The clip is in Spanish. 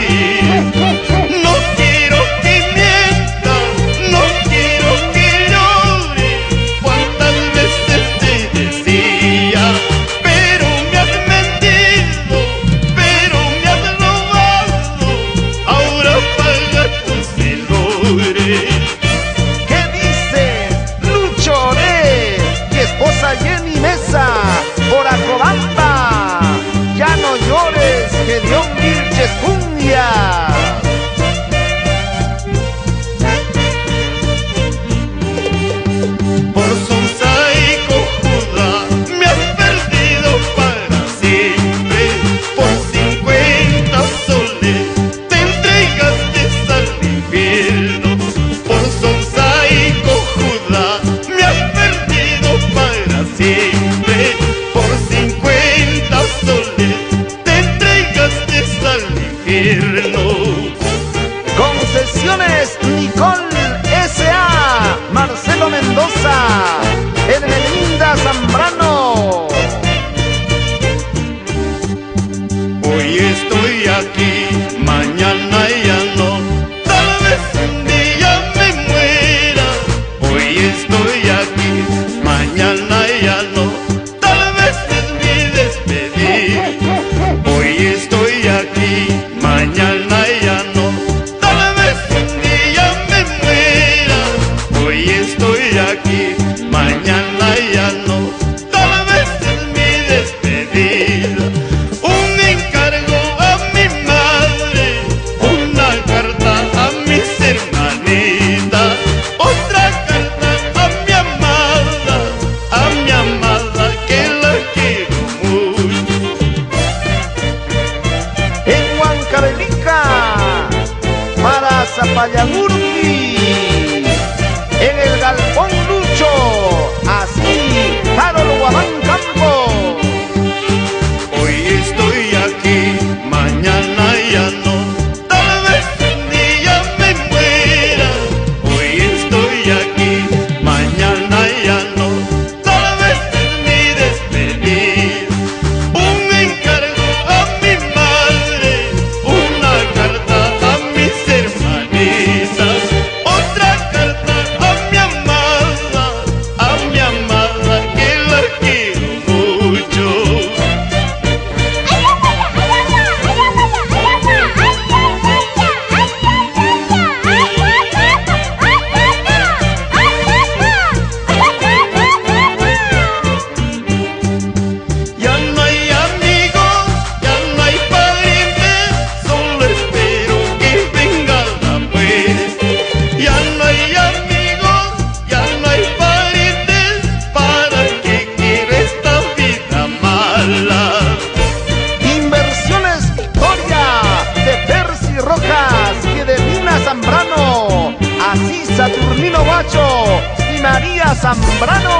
reír. No quiero que mientas, no quiero que llores. Cuántas veces te decía, pero me has mentido, pero me has robado. Ahora paga tus errores. ¿Qué dices, Lucho Oré y esposa Jenny Mesa por Acobamba? Ya no llores, que Dios Vilches cumbia. Por sonsa y cojuda me has perdido para siempre. Por 50 soles te entregaste al infierno. Por sonsa y cojuda me has perdido para siempre. Por 50 soles te entregaste al infierno. Concesiones Nicole S.A. Marcelo Mendoza, Hermelinda Zambrano. Hoy estoy aquí, mañana ya no. Tal vez un día me muera. Hoy estoy aquí, mañana ya no. Tal vez es mi despedida. Hoy estoy aquí, mañana ya no. Tal vez un día me muera. Hoy estoy aquí, mañana ya no. Tal vez es mi despedida. Un encargo a mi madre, una carta a mis hermanitas, otra carta a mi amada que la quiero mucho. En Huancavelica para Zapallamurti, en el Galpón Lucho, así Carol Guamán Campo. Hoy estoy aquí, mañana ya no. Tal vez un día me muera. Hoy estoy aquí, mañana ya no. Tal vez es mi despedida. Un encargo a mi madre, una carta a mis hermanitas, otra carta a mi amada que la quiero mucho. Ya no hay amigos, ya no hay parientes, solo espero que venga la muerte. Ya no hay amigos, ya no hay parientes, ¿para qué quiero esta vida mala? Inversiones Victoria de Percy Rojas y de Mina Zambrano, así Saturnino Guacho y María Zambrano.